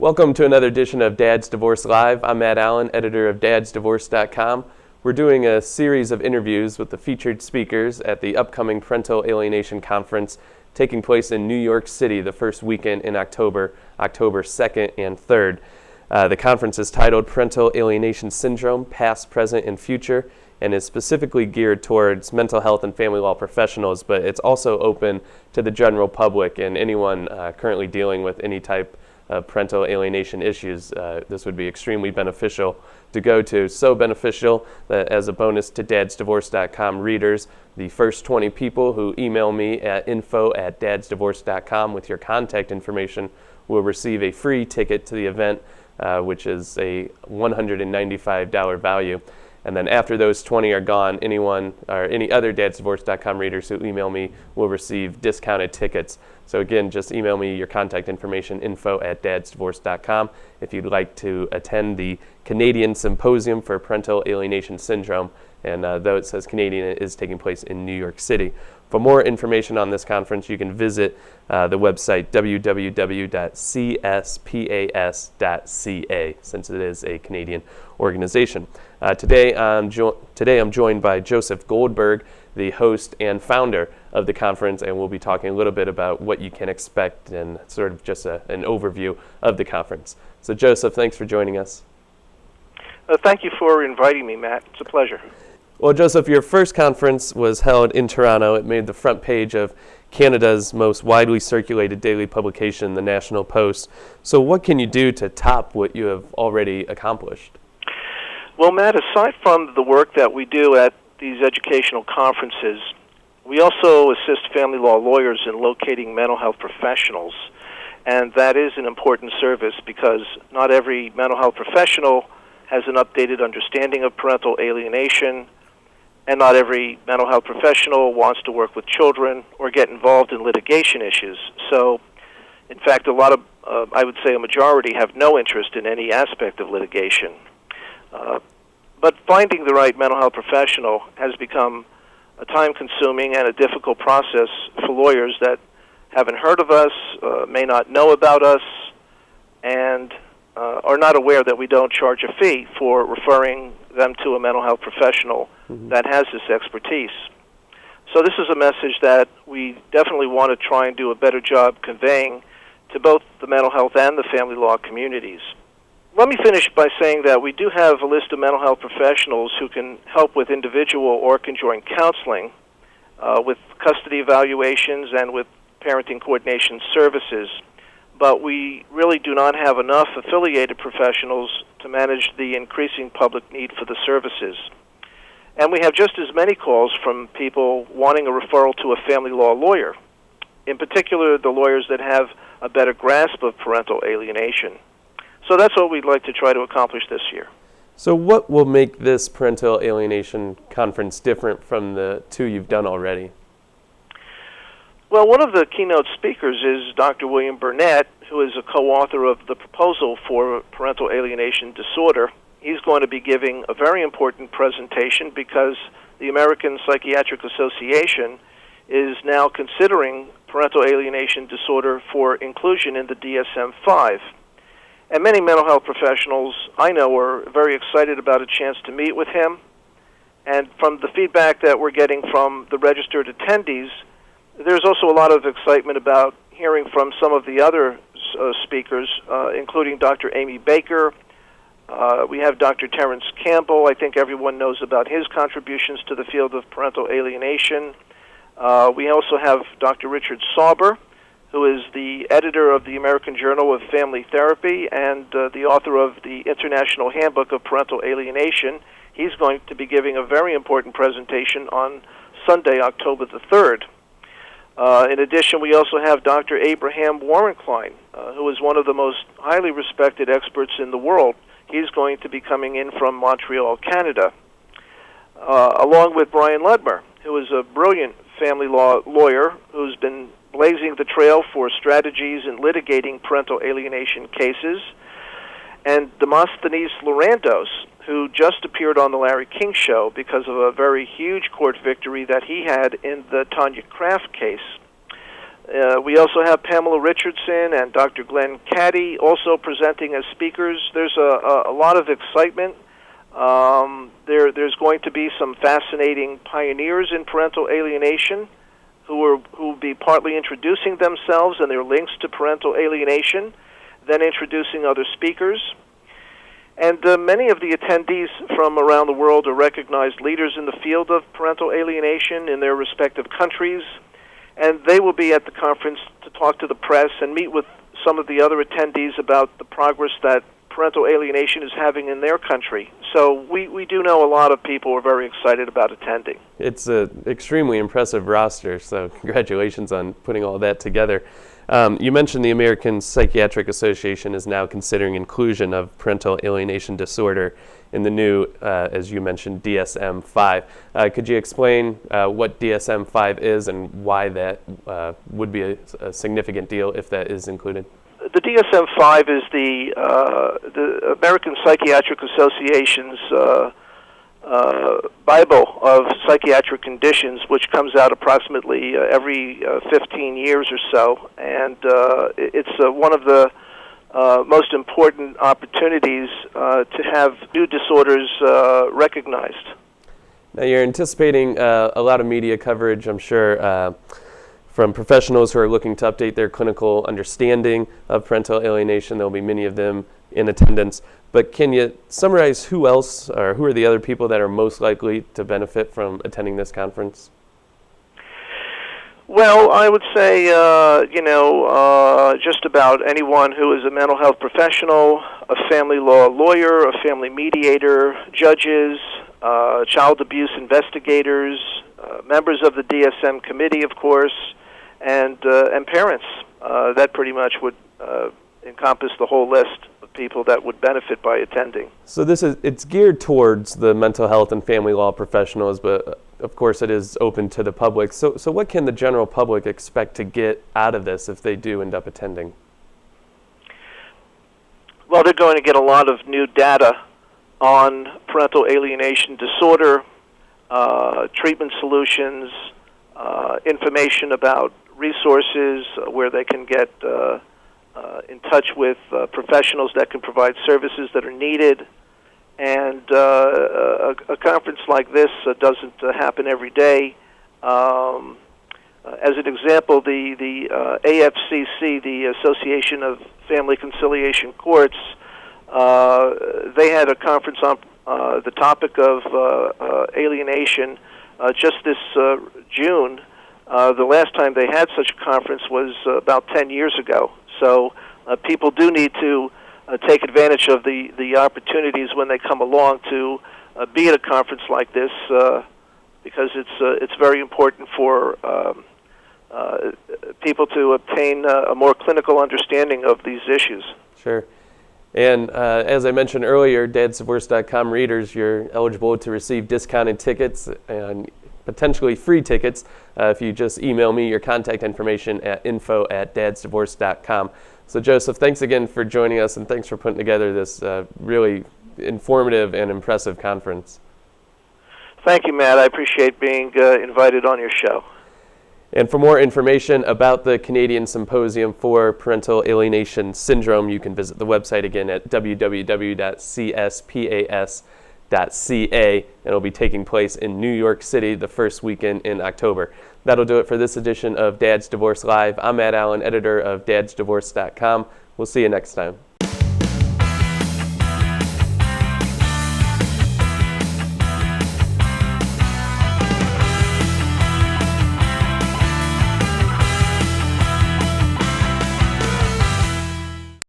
Welcome to another edition of Dad's Divorce Live. I'm Matt Allen, editor of DadsDivorce.com. We're doing a series of interviews with the featured speakers at the upcoming Parental Alienation Conference taking place in New York City the first weekend in October 2nd and 3rd. The conference is titled Parental Alienation Syndrome, Past, Present, and Future, and is specifically geared towards mental health and family law professionals, but it's also open to the general public and anyone currently dealing with any type of parental alienation issues. This would be extremely beneficial to go to. So beneficial that as a bonus to DadsDivorce.com readers, the first 20 people who email me at info@dadsdivorce.com with your contact information will receive a free ticket to the event, which is a $195 value. And then after those 20 are gone, anyone or any other DadsDivorce.com readers who email me will receive discounted tickets. So again, just email me your contact information, info@dadsdivorce.com, if you'd like to attend the Canadian Symposium for Parental Alienation Syndrome. And though it says Canadian, it is taking place in New York City. For more information on this conference, you can visit the website www.cspas.ca, since it is a Canadian organization. Today I'm joined by Joseph Goldberg, the host and founder of the conference, and we'll be talking a little bit about what you can expect and sort of just an overview of the conference. So Joseph, thanks for joining us. Thank you for inviting me, Matt. It's a pleasure. Well, Joseph, your first conference was held in Toronto. It made the front page of Canada's most widely circulated daily publication, the National Post. So what can you do to top what you have already accomplished? Well, Matt, aside from the work that we do at these educational conferences, we also assist family law lawyers in locating mental health professionals. And that is an important service because not every mental health professional has an updated understanding of parental alienation, and not every mental health professional wants to work with children or get involved in litigation issues. So, in fact, I would say a majority have no interest in any aspect of litigation. But finding the right mental health professional has become a time-consuming and a difficult process for lawyers that haven't heard of us, may not know about us, and are not aware that we don't charge a fee for referring them to a mental health professional that has this expertise. So this is a message that we definitely want to try and do a better job conveying to both the mental health and the family law communities. Let me finish by saying that we do have a list of mental health professionals who can help with individual or conjoined counseling, with custody evaluations, and with parenting coordination services. But we really do not have enough affiliated professionals to manage the increasing public need for the services. And we have just as many calls from people wanting a referral to a family law lawyer, in particular the lawyers that have a better grasp of parental alienation. So that's what we'd like to try to accomplish this year. So what will make this Parental Alienation Conference different from the two you've done already? Well, one of the keynote speakers is Dr. William Burnett, who is a co-author of the proposal for parental alienation disorder. He's going to be giving a very important presentation because the American Psychiatric Association is now considering parental alienation disorder for inclusion in the DSM-5. And many mental health professionals I know are very excited about a chance to meet with him. And from the feedback that we're getting from the registered attendees, there's also a lot of excitement about hearing from some of the other speakers, including Dr. Amy Baker. We have Dr. Terrence Campbell. I think everyone knows about his contributions to the field of parental alienation. We also have Dr. Richard Sauber, who is the editor of the American Journal of Family Therapy and the author of the International Handbook of Parental Alienation. He's going to be giving a very important presentation on Sunday, October the 3rd. In addition, we also have Dr. Abraham Warrenklein, who is one of the most highly respected experts in the world. He's going to be coming in from Montreal, Canada, along with Brian Ludmer, who is a brilliant family law lawyer who's been blazing the trail for strategies in litigating parental alienation cases, and Demosthenes Lorandos, who just appeared on the Larry King Show because of a very huge court victory that he had in the Tanya Kraft case. We also have Pamela Richardson and Dr. Glenn Caddy also presenting as speakers. There's a lot of excitement. There's going to be some fascinating pioneers in parental alienation who will be partly introducing themselves and their links to parental alienation, then introducing other speakers. And many of the attendees from around the world are recognized leaders in the field of parental alienation in their respective countries, and they will be at the conference to talk to the press and meet with some of the other attendees about the progress that parental alienation is having in their country. So we do know a lot of people are very excited about attending. It's an extremely impressive roster, so congratulations on putting all that together. You mentioned the American Psychiatric Association is now considering inclusion of parental alienation disorder in the new, as you mentioned, DSM-5. Could you explain what DSM-5 is and why that would be a significant deal if that is included? The DSM-5 is the American Psychiatric Association's Bible of psychiatric conditions, which comes out approximately every 15 years or so, and it's one of the most important opportunities to have new disorders recognized. Now, you're anticipating a lot of media coverage, I'm sure, from professionals who are looking to update their clinical understanding of parental alienation. There will be many of them in attendance. But can you summarize who else, or who are the other people that are most likely to benefit from attending this conference? Well, I would say, just about anyone who is a mental health professional, a family law lawyer, a family mediator, judges, child abuse investigators, members of the DSM committee, of course, and parents. That pretty much would encompass the whole list of people that would benefit by attending. So it's geared towards the mental health and family law professionals, but of course it is open to the public. So what can the general public expect to get out of this if they do end up attending? Well, they're going to get a lot of new data on parental alienation disorder, treatment solutions, information about resources where they can get in touch with professionals that can provide services that are needed. And a conference like this doesn't happen every day. As an example, the AFCC, the Association of Family Conciliation Courts, they had a conference on the topic of alienation just this June. The last time they had such a conference was about 10 years ago. So people do need to take advantage of the opportunities when they come along to be at a conference like this, because it's very important for people to obtain a more clinical understanding of these issues. Sure. And as I mentioned earlier, DadsDivorce.com readers, you're eligible to receive discounted tickets and potentially free tickets if you just email me your contact information at info@dadsdivorce.com. So Joseph, thanks again for joining us, and thanks for putting together this really informative and impressive conference. Thank you, Matt. I appreciate being invited on your show. And for more information about the Canadian Symposium for Parental Alienation Syndrome, you can visit the website again at www.cspas.ca, and it'll be taking place in New York City the first weekend in October. That'll do it for this edition of Dad's Divorce Live. I'm Matt Allen, editor of DadsDivorce.com. We'll see you next time.